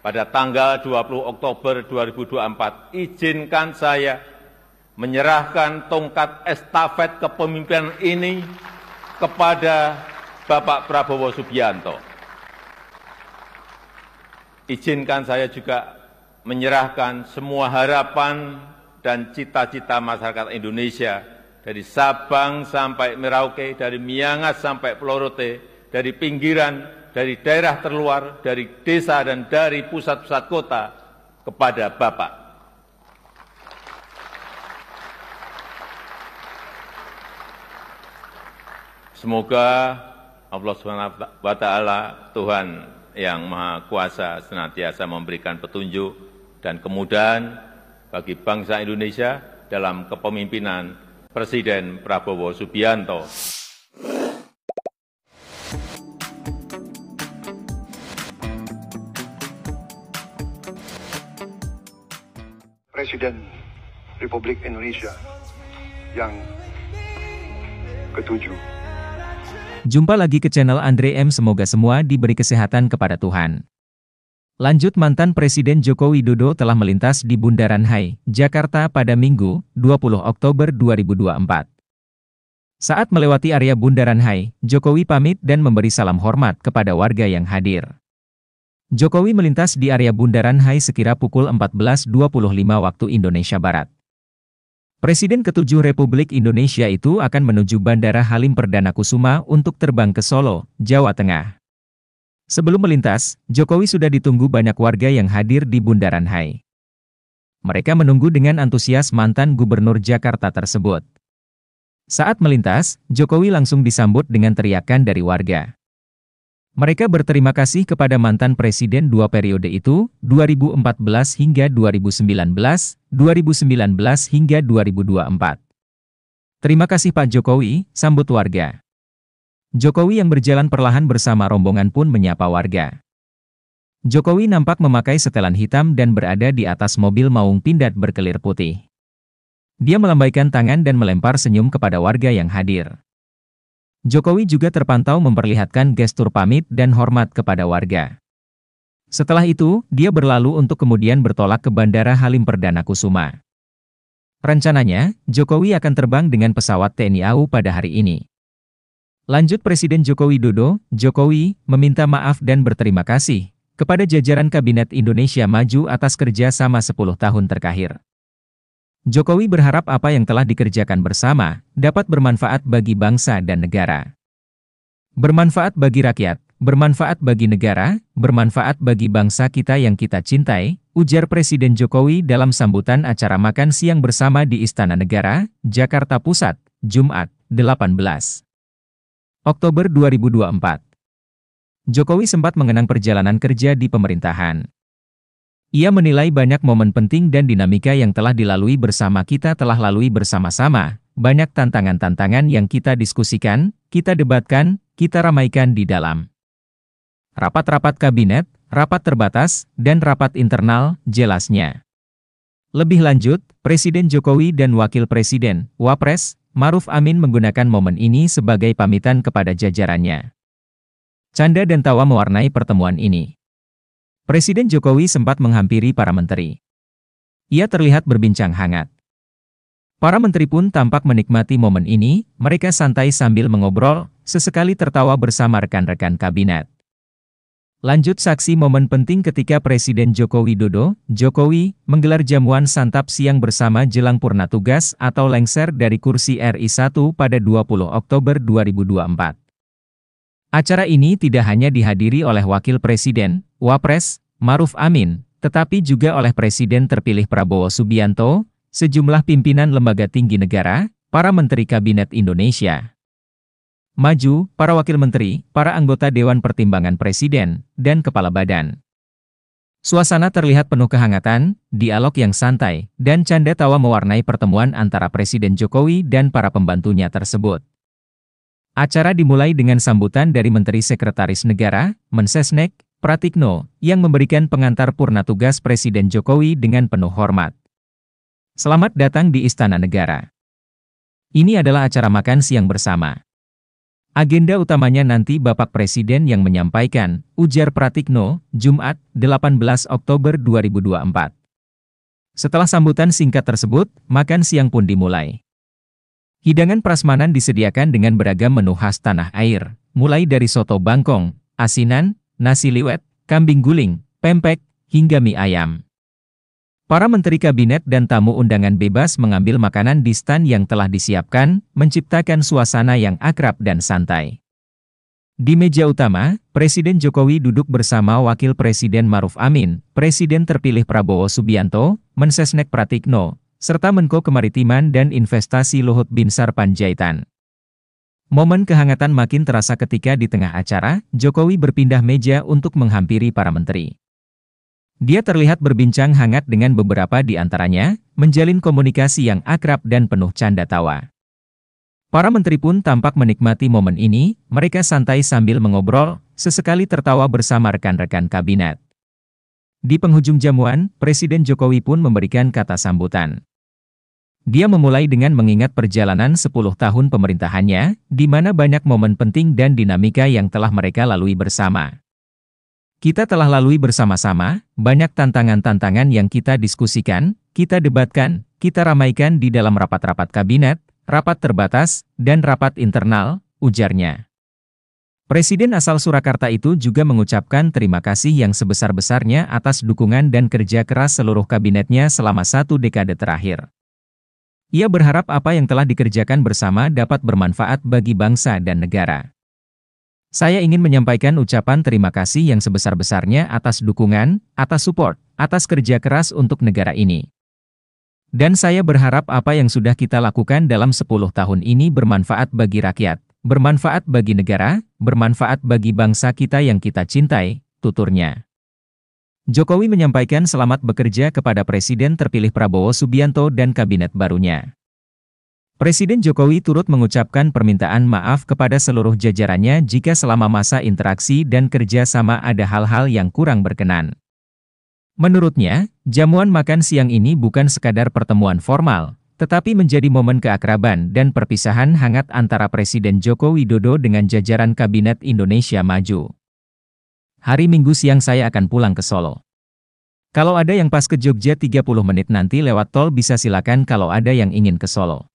Pada tanggal 20 Oktober 2024, izinkan saya menyerahkan tongkat estafet kepemimpinan ini kepada Bapak Prabowo Subianto. Izinkan saya juga menyerahkan semua harapan dan cita-cita masyarakat Indonesia dari Sabang sampai Merauke, dari Miangas sampai Pulau Rote, dari pinggiran, dari daerah terluar, dari desa dan dari pusat-pusat kota kepada Bapak. Semoga Allah SWT, Tuhan yang Maha Kuasa, senantiasa memberikan petunjuk dan kemudahan bagi bangsa Indonesia dalam kepemimpinan Presiden Prabowo Subianto. Presiden Republik Indonesia yang ketujuh. Jumpa lagi ke channel Andre M. Semoga semua diberi kesehatan kepada Tuhan. Lanjut, mantan Presiden Joko Widodo telah melintas di Bundaran HI, Jakarta pada Minggu, 20 Oktober 2024. Saat melewati area Bundaran HI, Jokowi pamit dan memberi salam hormat kepada warga yang hadir. Jokowi melintas di area Bundaran HI sekira pukul 14.25 waktu Indonesia Barat. Presiden ke-7 Republik Indonesia itu akan menuju Bandara Halim Perdana Kusuma untuk terbang ke Solo, Jawa Tengah. Sebelum melintas, Jokowi sudah ditunggu banyak warga yang hadir di Bundaran HI. Mereka menunggu dengan antusias mantan Gubernur Jakarta tersebut. Saat melintas, Jokowi langsung disambut dengan teriakan dari warga. Mereka berterima kasih kepada mantan presiden dua periode itu, 2014 hingga 2019, 2019 hingga 2024. Terima kasih Pak Jokowi, sambut warga. Jokowi yang berjalan perlahan bersama rombongan pun menyapa warga. Jokowi nampak memakai setelan hitam dan berada di atas mobil maung pindad berkelir putih. Dia melambaikan tangan dan melempar senyum kepada warga yang hadir. Jokowi juga terpantau memperlihatkan gestur pamit dan hormat kepada warga. Setelah itu, dia berlalu untuk kemudian bertolak ke Bandara Halim Perdana Kusuma. Rencananya, Jokowi akan terbang dengan pesawat TNI AU pada hari ini. Lanjut, Presiden Joko Widodo, Jokowi meminta maaf dan berterima kasih kepada jajaran Kabinet Indonesia Maju atas kerja sama 10 tahun terakhir. Jokowi berharap apa yang telah dikerjakan bersama dapat bermanfaat bagi bangsa dan negara. Bermanfaat bagi rakyat, bermanfaat bagi negara, bermanfaat bagi bangsa kita yang kita cintai, ujar Presiden Jokowi dalam sambutan acara makan siang bersama di Istana Negara, Jakarta Pusat, Jumat, 18 Oktober 2024. Jokowi sempat mengenang perjalanan kerja di pemerintahan. Ia menilai banyak momen penting dan dinamika yang telah dilalui bersama, kita telah lalui bersama-sama, banyak tantangan-tantangan yang kita diskusikan, kita debatkan, kita ramaikan di dalam rapat-rapat kabinet, rapat terbatas, dan rapat internal, jelasnya. Lebih lanjut, Presiden Jokowi dan Wakil Presiden, Wapres, Maruf Amin menggunakan momen ini sebagai pamitan kepada jajarannya. Canda dan tawa mewarnai pertemuan ini. Presiden Jokowi sempat menghampiri para menteri. Ia terlihat berbincang hangat. Para menteri pun tampak menikmati momen ini, mereka santai sambil mengobrol, sesekali tertawa bersama rekan-rekan kabinet. Lanjut, saksi momen penting ketika Presiden Joko Widodo, Jokowi, menggelar jamuan santap siang bersama jelang purna tugas atau lengser dari kursi RI 1 pada 20 Oktober 2024. Acara ini tidak hanya dihadiri oleh Wakil Presiden, Wapres, Maruf Amin, tetapi juga oleh Presiden terpilih Prabowo Subianto, sejumlah pimpinan lembaga tinggi negara, para menteri Kabinet Indonesia Maju, para wakil menteri, para anggota Dewan Pertimbangan Presiden, dan kepala badan. Suasana terlihat penuh kehangatan, dialog yang santai, dan canda tawa mewarnai pertemuan antara Presiden Jokowi dan para pembantunya tersebut. Acara dimulai dengan sambutan dari Menteri Sekretaris Negara, Mensesnek, Pratikno, yang memberikan pengantar purna tugas Presiden Jokowi dengan penuh hormat. Selamat datang di Istana Negara. Ini adalah acara makan siang bersama. Agenda utamanya nanti Bapak Presiden yang menyampaikan, ujar Pratikno, Jumat, 18 Oktober 2024. Setelah sambutan singkat tersebut, makan siang pun dimulai. Hidangan prasmanan disediakan dengan beragam menu khas tanah air, mulai dari soto bangkong, asinan, nasi liwet, kambing guling, pempek, hingga mie ayam. Para menteri kabinet dan tamu undangan bebas mengambil makanan di stan yang telah disiapkan, menciptakan suasana yang akrab dan santai. Di meja utama, Presiden Jokowi duduk bersama Wakil Presiden Maruf Amin, Presiden terpilih Prabowo Subianto, Mensesnek Pratikno, serta Menko Kemaritiman dan Investasi Luhut Binsar Panjaitan. Momen kehangatan makin terasa ketika di tengah acara, Jokowi berpindah meja untuk menghampiri para menteri. Dia terlihat berbincang hangat dengan beberapa di antaranya, menjalin komunikasi yang akrab dan penuh canda tawa. Para menteri pun tampak menikmati momen ini, mereka santai sambil mengobrol, sesekali tertawa bersama rekan-rekan kabinet. Di penghujung jamuan, Presiden Jokowi pun memberikan kata sambutan. Dia memulai dengan mengingat perjalanan 10 tahun pemerintahannya, di mana banyak momen penting dan dinamika yang telah mereka lalui bersama. Kita telah lalui bersama-sama, banyak tantangan-tantangan yang kita diskusikan, kita debatkan, kita ramaikan di dalam rapat-rapat kabinet, rapat terbatas, dan rapat internal, ujarnya. Presiden asal Surakarta itu juga mengucapkan terima kasih yang sebesar-besarnya atas dukungan dan kerja keras seluruh kabinetnya selama 1 dekade terakhir. Ia berharap apa yang telah dikerjakan bersama dapat bermanfaat bagi bangsa dan negara. Saya ingin menyampaikan ucapan terima kasih yang sebesar-besarnya atas dukungan, atas support, atas kerja keras untuk negara ini. Dan saya berharap apa yang sudah kita lakukan dalam 10 tahun ini bermanfaat bagi rakyat, bermanfaat bagi negara, bermanfaat bagi bangsa kita yang kita cintai, tuturnya. Jokowi menyampaikan selamat bekerja kepada Presiden terpilih Prabowo Subianto dan kabinet barunya. Presiden Jokowi turut mengucapkan permintaan maaf kepada seluruh jajarannya jika selama masa interaksi dan kerja sama ada hal-hal yang kurang berkenan. Menurutnya, jamuan makan siang ini bukan sekadar pertemuan formal, tetapi menjadi momen keakraban dan perpisahan hangat antara Presiden Joko Widodo dengan jajaran Kabinet Indonesia Maju. Hari Minggu siang saya akan pulang ke Solo. Kalau ada yang pas ke Jogja 30 menit nanti lewat tol bisa silakan kalau ada yang ingin ke Solo.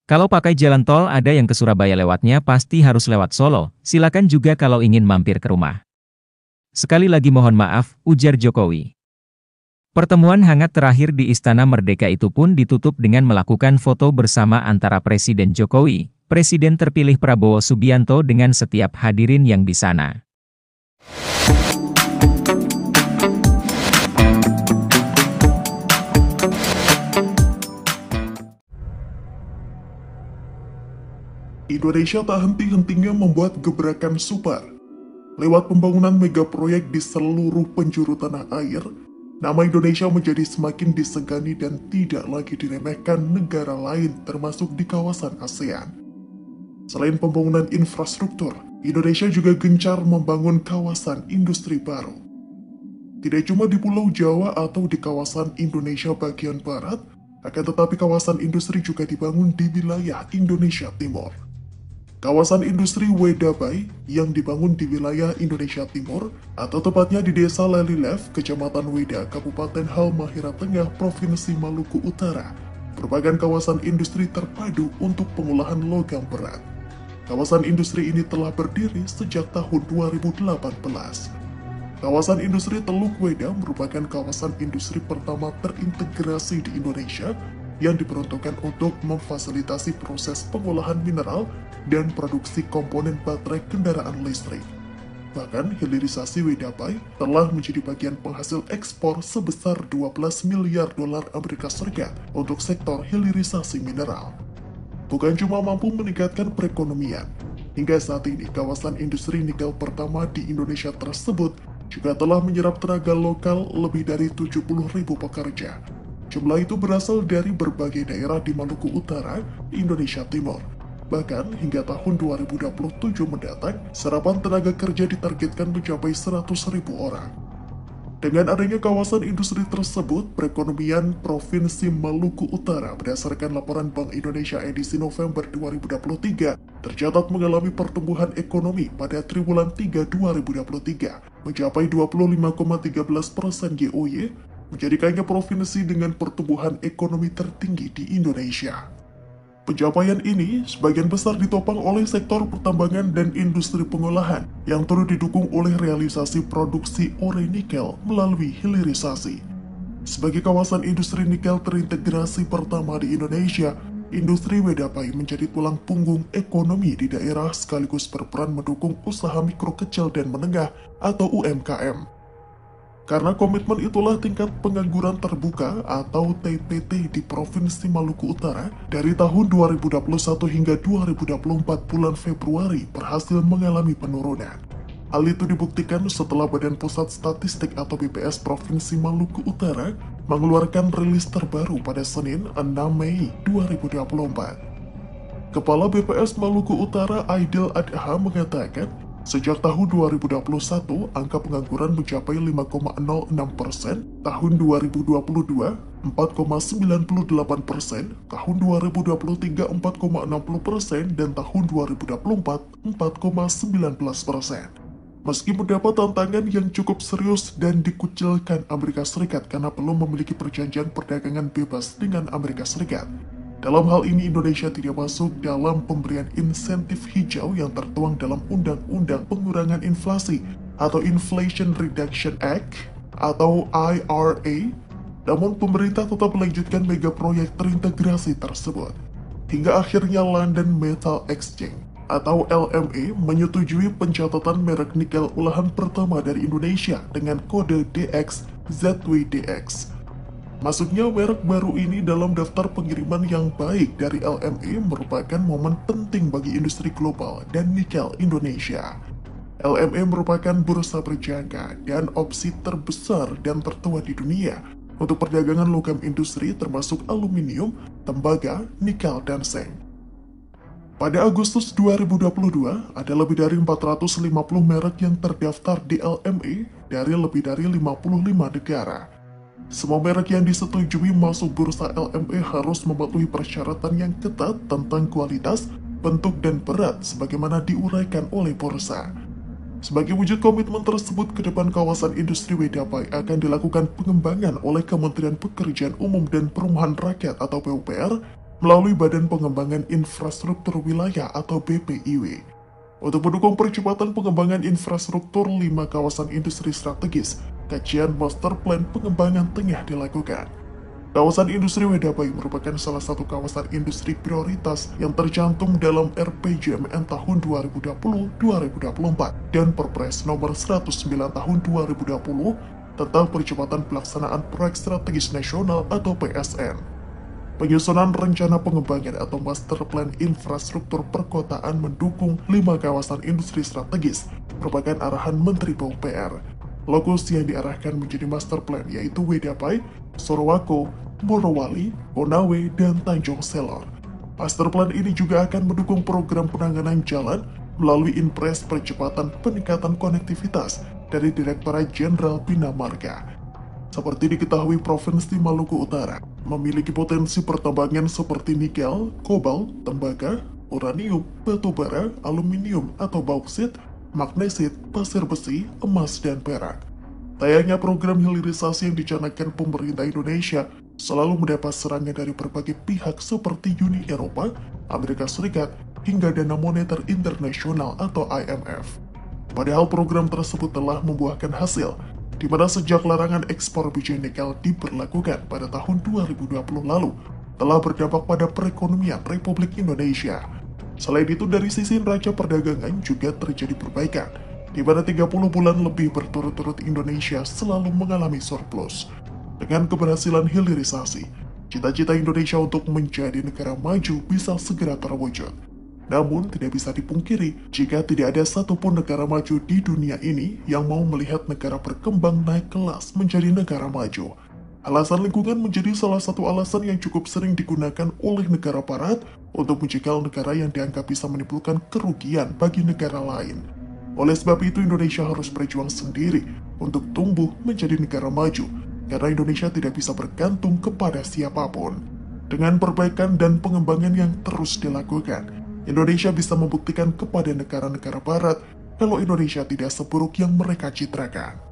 Kalau pakai jalan tol ada yang ke Surabaya lewatnya pasti harus lewat Solo, silakan juga kalau ingin mampir ke rumah. Sekali lagi mohon maaf, ujar Jokowi. Pertemuan hangat terakhir di Istana Merdeka itu pun ditutup dengan melakukan foto bersama antara Presiden Jokowi, Presiden terpilih Prabowo Subianto dengan setiap hadirin yang di sana. Indonesia tak henti-hentinya membuat gebrakan super. Lewat pembangunan mega proyek di seluruh penjuru tanah air, nama Indonesia menjadi semakin disegani dan tidak lagi diremehkan negara lain termasuk di kawasan ASEAN. Selain pembangunan infrastruktur, Indonesia juga gencar membangun kawasan industri baru. Tidak cuma di Pulau Jawa atau di kawasan Indonesia bagian barat, akan tetapi kawasan industri juga dibangun di wilayah Indonesia Timur. Kawasan industri Wedabai yang dibangun di wilayah Indonesia Timur, atau tepatnya di Desa Lelilev, Kecamatan Weda, Kabupaten Halmahera Tengah, Provinsi Maluku Utara, merupakan kawasan industri terpadu untuk pengolahan logam berat. Kawasan industri ini telah berdiri sejak tahun 2018. Kawasan industri Teluk Weda merupakan kawasan industri pertama terintegrasi di Indonesia yang diperuntukkan untuk memfasilitasi proses pengolahan mineral dan produksi komponen baterai kendaraan listrik. Bahkan, hilirisasi Wedabai telah menjadi bagian penghasil ekspor sebesar 12 miliar dolar Amerika Serikat untuk sektor hilirisasi mineral. Bukan cuma mampu meningkatkan perekonomian, hingga saat ini kawasan industri nikel pertama di Indonesia tersebut juga telah menyerap tenaga lokal lebih dari 70.000 pekerja. Jumlah itu berasal dari berbagai daerah di Maluku Utara, Indonesia Timur. Bahkan hingga tahun 2027 mendatang, serapan tenaga kerja ditargetkan mencapai 100.000 orang. Dengan adanya kawasan industri tersebut, perekonomian Provinsi Maluku Utara berdasarkan laporan Bank Indonesia edisi November 2023 tercatat mengalami pertumbuhan ekonomi pada triwulan 3 2023 mencapai 25,13% YoY, menjadikannya provinsi dengan pertumbuhan ekonomi tertinggi di Indonesia. Pencapaian ini sebagian besar ditopang oleh sektor pertambangan dan industri pengolahan yang turut didukung oleh realisasi produksi ore nikel melalui hilirisasi. Sebagai kawasan industri nikel terintegrasi pertama di Indonesia, industri Wedapai menjadi tulang punggung ekonomi di daerah sekaligus berperan mendukung usaha mikro kecil dan menengah atau UMKM. Karena komitmen itulah tingkat pengangguran terbuka atau TPT di Provinsi Maluku Utara dari tahun 2021 hingga 2024 bulan Februari berhasil mengalami penurunan. Hal itu dibuktikan setelah Badan Pusat Statistik atau BPS Provinsi Maluku Utara mengeluarkan rilis terbaru pada Senin 6 Mei 2024. Kepala BPS Maluku Utara Aidil Adha mengatakan, sejak tahun 2021, angka pengangguran mencapai 5,06%, tahun 2022, 4,98%, tahun 2023, 4,60%, dan tahun 2024, 4,19%. Meski mendapat tantangan yang cukup serius dan dikucilkan Amerika Serikat karena belum memiliki perjanjian perdagangan bebas dengan Amerika Serikat. Dalam hal ini Indonesia tidak masuk dalam pemberian insentif hijau yang tertuang dalam Undang-Undang Pengurangan Inflasi atau Inflation Reduction Act atau IRA, namun pemerintah tetap melanjutkan mega proyek terintegrasi tersebut. Hingga akhirnya London Metal Exchange atau LME menyetujui pencatatan merek nikel olahan pertama dari Indonesia dengan kode DX-ZWDX. Masuknya merek baru ini dalam daftar pengiriman yang baik dari LME merupakan momen penting bagi industri global dan nikel Indonesia. LME merupakan bursa berjangka dan opsi terbesar dan tertua di dunia untuk perdagangan logam industri termasuk aluminium, tembaga, nikel, dan seng. Pada Agustus 2022, ada lebih dari 450 merek yang terdaftar di LME dari lebih dari 55 negara. Semua merek yang disetujui masuk bursa LME harus mematuhi persyaratan yang ketat tentang kualitas, bentuk, dan berat sebagaimana diuraikan oleh bursa. Sebagai wujud komitmen tersebut, ke depan kawasan industri Wedapai akan dilakukan pengembangan oleh Kementerian Pekerjaan Umum dan Perumahan Rakyat atau PUPR melalui Badan Pengembangan Infrastruktur Wilayah atau BPIW. Untuk mendukung percepatan pengembangan infrastruktur 5 kawasan industri strategis, kajian master plan pengembangan tengah dilakukan. Kawasan industri Wedapai merupakan salah satu kawasan industri prioritas yang tercantum dalam RPJMN tahun 2020-2024 dan Perpres nomor 109 tahun 2020 tentang percepatan pelaksanaan proyek strategis nasional atau PSN. Penyusunan rencana pengembangan atau master plan infrastruktur perkotaan mendukung 5 kawasan industri strategis merupakan arahan Menteri PUPR. Lokasi yang diarahkan menjadi master plan yaitu Wedapai, Sorowako, Morowali, Konawe, dan Tanjung Selor. Master plan ini juga akan mendukung program penanganan jalan melalui Impres Percepatan Peningkatan Konektivitas dari Direktorat Jenderal Bina Marga. Seperti diketahui, Provinsi Maluku Utara memiliki potensi pertambangan seperti nikel, kobalt, tembaga, uranium, batu bara, aluminium atau bauksit, magnesit, pasir besi, emas, dan perak. Sayangnya program hilirisasi yang dicanangkan pemerintah Indonesia selalu mendapat serangan dari berbagai pihak seperti Uni Eropa, Amerika Serikat, hingga Dana Moneter Internasional atau IMF. Padahal program tersebut telah membuahkan hasil, di mana sejak larangan ekspor biji nikel diberlakukan pada tahun 2020 lalu, telah berdampak pada perekonomian Republik Indonesia. Selain itu, dari sisi neraca perdagangan juga terjadi perbaikan, di mana 30 bulan lebih berturut-turut Indonesia selalu mengalami surplus. Dengan keberhasilan hilirisasi, cita-cita Indonesia untuk menjadi negara maju bisa segera terwujud. Namun, tidak bisa dipungkiri jika tidak ada satupun negara maju di dunia ini yang mau melihat negara berkembang naik kelas menjadi negara maju. Alasan lingkungan menjadi salah satu alasan yang cukup sering digunakan oleh negara barat untuk mencegah negara yang dianggap bisa menimbulkan kerugian bagi negara lain. Oleh sebab itu, Indonesia harus berjuang sendiri untuk tumbuh menjadi negara maju, karena Indonesia tidak bisa bergantung kepada siapapun. Dengan perbaikan dan pengembangan yang terus dilakukan, Indonesia bisa membuktikan kepada negara-negara barat kalau Indonesia tidak seburuk yang mereka citrakan.